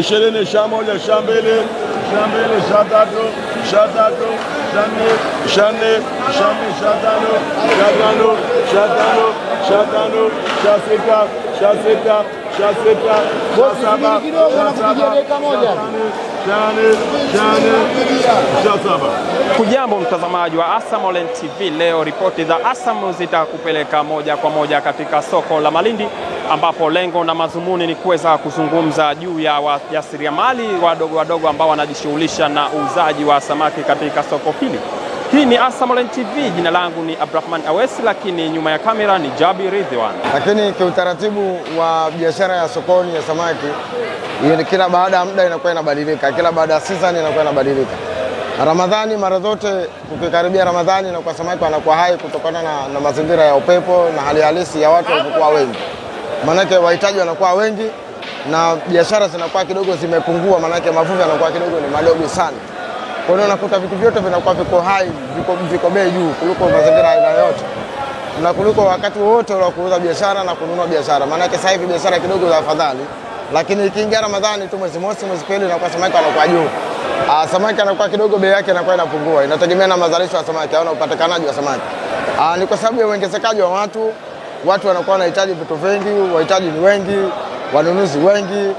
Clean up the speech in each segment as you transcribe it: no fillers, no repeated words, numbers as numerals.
20, 21, 22, 23, 24, 24, 25. Hujambo mtazamaji wa Asam Online TV, leo ripoti za Asam zitakupeleka moja kwa moja katika soko la Malindi, ambapo lengo na madhumuni ni kuweza kuzungumza juu ya wajasiriamali wadogo ambao wanajishughulisha na uuzaji wa samaki katika soko hili. Hii ni Asam Online TV, jina langu ni Abdurrahman Awesi, lakini nyuma ya kamera ni Jabi Ridwan. Lakini kiutaratibu wa biashara ya sokoni ya samaki, kila baada ya muda inakuwa inabadilika, kila baada ya season inakuwa inabadilika. Ramadhani mara zote ukikaribia Ramadhani na kwa samaki wanakuwa hai kutokana na mazingira ya upepo na hali halisi ya watu wanapokuwa wengi. Manake wahitaji wanakuwa wengi na biashara zinakuwa kidogo zimepungua, manake mavuvi yanakuwa kidogo ni madogo sana. Kwa hiyo unakuta vitu vyote vinakuwa viko hai, viko bei juu kuliko mazingira aina yote. Na kuliko wakati wote wa kuuza biashara na kununua biashara. Manake sasa hivi biashara kidogo za afadhali, lakini ikiingia Ramadhani tu mwezi mosi, mwezi pili na kwa samaki wanakuwa juu. Samaki anakuwa kidogo bei yake inakuwa inapungua. Inategemea na mazalisho ya samaki au na upatikanaji wa samaki. Ni kwa sababu ya uongezekaji wa watu wanakuwa wanahitaji vitu vingi, wahitaji ni wengi, wanunuzi wengi,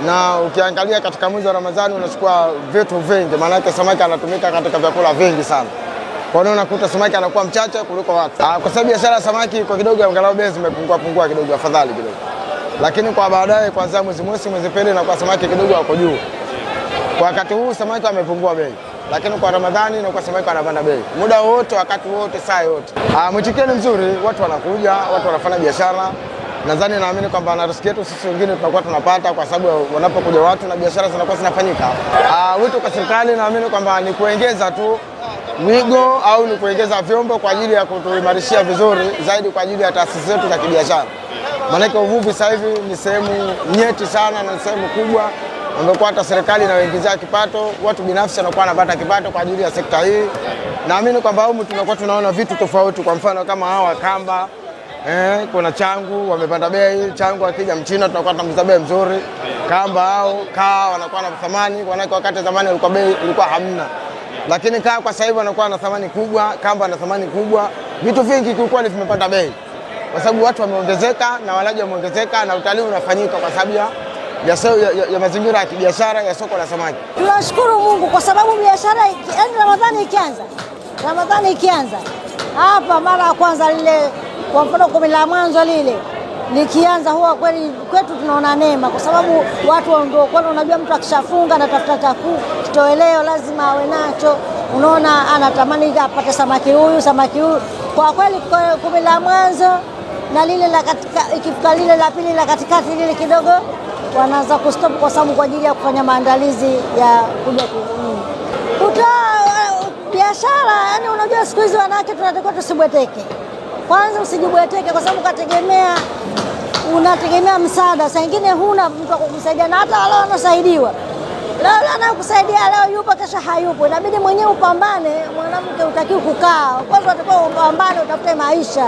na ukiangalia katika mwezi wa Ramadhani unachukua vitu vingi, maana yake samaki anatumika katika vyakula vingi sana. Kwa hiyo unakuta samaki anakuwa mchache kuliko watu. Kwa sababu biashara ya samaki kwa kidogo angalau bei zimepungua kidogo, afadhali kidogo. Lakini kwa baadaye kuanzia mwezi mosi, mwezi pili na kwa samaki kidogo wako juu. Kwa wakati huu samaki wamepungua bei, lakini kwa Ramadhani na kwa samaki wanapanda bei. Muda wote, wakati wote, saa yote. Mwitikio ni mzuri, watu wanakuja, watu wanafanya biashara. Nadhani naamini kwamba na riski yetu sisi wengine tunakuwa tunapata kwa sababu wanapokuja watu na biashara zinakuwa zinafanyika. Wito kwa serikali naamini kwamba ni kuongeza tu wigo au ni kuongeza vyombo kwa ajili ya kutuimarishia vizuri zaidi kwa ajili ya taasisi zetu za kibiashara. Maana uvuvi sasa hivi ni sehemu nyeti sana na sehemu kubwa ambapo hata serikali inawaingizia kipato, watu binafsi wanakuwa wanapata kipato kwa ajili ya sekta hii. Naamini kwamba humu tunakuwa tunaona vitu tofauti, kwa mfano kama hawa kamba, kuna changu wamepanda bei, changu akija Mchina tunakuwa tunamza bei mzuri, kamba au kaa wanakuwa na thamani, wakati zamani ilikuwa bei ilikuwa hamna. Lakini kaa kwa sasa hivi wanakuwa na thamani kubwa, kamba na thamani kubwa, vitu vingi kulikuwa ni vimepanda bei. Kwa sababu watu wameongezeka na walaji wameongezeka na utalii unafanyika kwa sababu ya mazingira ya kibiashara ya soko la samaki. Tunashukuru Mungu kwa sababu biashara Ramadhani ikianza hapa mara ya kwanza lile, kwa mfano 10 la mwanzo lile likianza, huwa kweli kwetu tunaona neema, kwa sababu watu ndio kwani unajua mtu akishafunga anatafuta kitoweleo lazima awe nacho, unaona anatamani apate samaki huyu. Kwa kweli 10 la mwanzo na lile la katika, ikifika lile la pili la katikati lile kidogo wanaanza kustop kwa sababu kwa ajili ya kufanya maandalizi ya kuja kutoa biashara. Yani unajua siku hizi wanawake tunatakiwa tusibweteke. Kwanza usijibweteke kwa sababu unategemea msaada. Saa nyingine huna mtu akukusaidia, na hata wale wanasaidiwa leo anakusaidia leo yupo, kesho hayupo. Inabidi mwenyewe upambane. Mwanamke utakiwa kukaa. Kwanza utakuwa upambane, utafute maisha.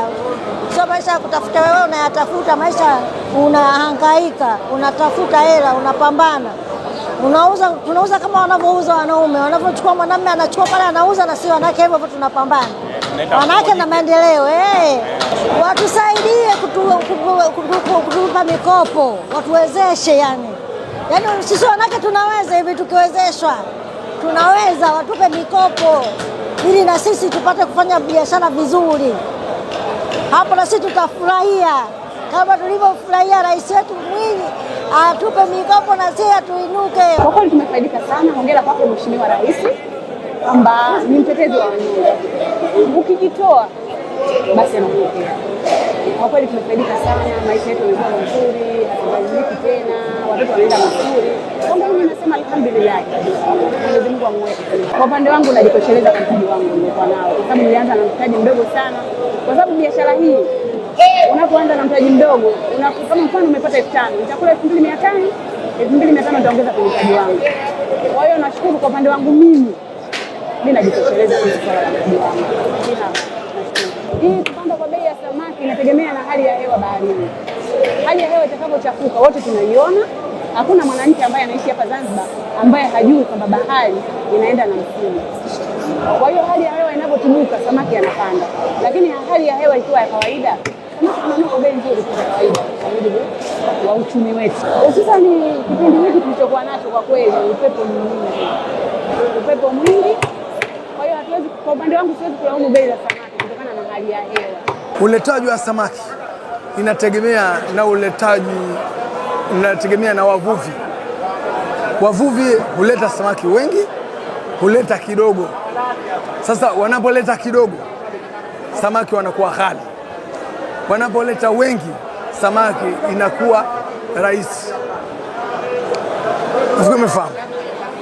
Sio maisha kutafuta wewe unayatafuta maisha, unahangaika, unatafuta hela, unapambana. Tunauza kama wanavyouza wanaume. Wanavyochukua mwanamume anachukua pale anauza, na sio wanawake hivyo tunapambana. Wanawake na maendeleo, watusaidie kutupa mikopo, watuwezeshe yani sisi wanawake tunaweza hivi, tukiwezeshwa tunaweza, watupe mikopo ili na sisi tupate kufanya biashara vizuri. Hapo na sisi tutafurahia kama tulivyofurahia rais wetu Mwinyi atupe mikopo na sisi tuinuke. Kwa kweli tumefaidika sana. Hongera kwako Mheshimiwa Rais, kwamba ni mtetezi wa wanyonge. Ukijitoa basi anakupokea. Kwa kweli tumefaidika sana, maisha yetu yamekuwa mazuri, hatubadiliki tena, watoto wanaenda mazuri. Kwa hiyo nasema alhamdulillah. Mwenyezi Mungu amweke. Kwa upande wangu najitosheleza kwa mtaji wangu nilikuwa nao, kwa sababu nilianza na mtaji mdogo sana. Kwa sababu biashara hii unapoanza na mtaji mdogo, kama mfano umepata 5,000, nitakula 2,500, 2,500 nitaongeza kwenye mtaji wangu. Kwa hiyo nashukuru kwa upande wangu mimi najitosheleza kwa swala la mtaji wangu. Hii kupanda kwa bei ya samaki inategemea na hali ya hewa baharini. Hali ya hewa itakapochafuka wote tunaiona, Hakuna mwananchi ambaye anaishi hapa Zanzibar ambaye hajui kwamba bahari inaenda na msimu. Kwa hiyo hali ya hewa inapotunuka samaki anapanda, lakini hali ya hewa ikiwa ya kawaida samaki ananuka bei nzuri kwa kawaida kwa mujibu wa uchumi wetu. Hususan kipindi hiki tulichokuwa nacho kwa kweli, upepo ni mwingi, upepo mwingi. Kwa hiyo hatuwezi, kwa upande wangu siwezi kulaumu bei za samaki kutokana na hali ya hewa. Uletaji wa samaki inategemea na unategemea na wavuvi. Wavuvi huleta samaki wengi, huleta kidogo. Sasa wanapoleta kidogo, samaki wanakuwa ghali. Wanapoleta wengi, samaki inakuwa rahisi. Umefahamu?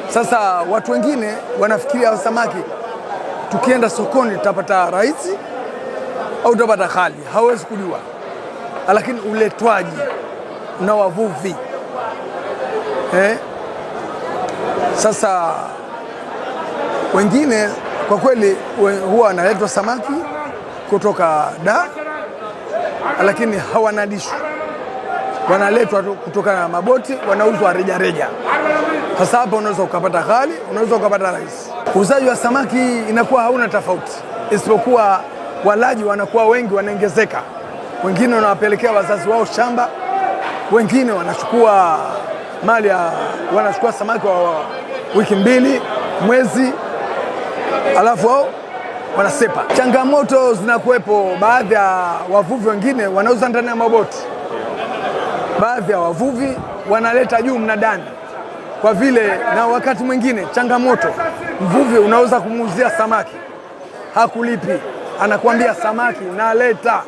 Sasa watu wengine wanafikiria samaki tukienda sokoni tutapata rahisi au tutapata ghali, hawezi kujua. Lakini uletwaji na wavuvi sasa wengine kwa kweli huwa wanaletwa samaki kutoka Dar, lakini hawanadishwi, wanaletwa kutokana na maboti, wanauzwa reja. Sasa hapa unaweza ukapata ghali, unaweza ukapata rahisi. Uuzaji wa samaki inakuwa hauna tofauti, isipokuwa walaji wanakuwa wengi, wanaongezeka. Wengine wanawapelekea wazazi wao shamba, wengine wanachukua wanachukua samaki wa wiki 2, mwezi, alafu wao wanasepa. Changamoto zinakuwepo, baadhi ya wavuvi wengine wanauza ndani ya maboti, baadhi ya wavuvi wanaleta juu mnadani. Kwa vile na wakati mwingine changamoto, mvuvi unaweza kumuuzia samaki hakulipi, anakuambia samaki naleta,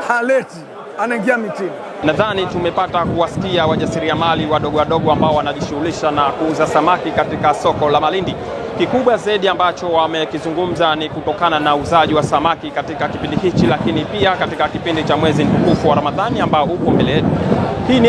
haleti, anaingia mitini. Nadhani tumepata kuwasikia wajasiriamali wadogo ambao wanajishughulisha na kuuza samaki katika soko la Malindi. Kikubwa zaidi ambacho wamekizungumza ni kutokana na uzaji wa samaki katika kipindi hichi, lakini pia katika kipindi cha mwezi mtukufu wa Ramadhani ambao upo mbele yetu. Hii ni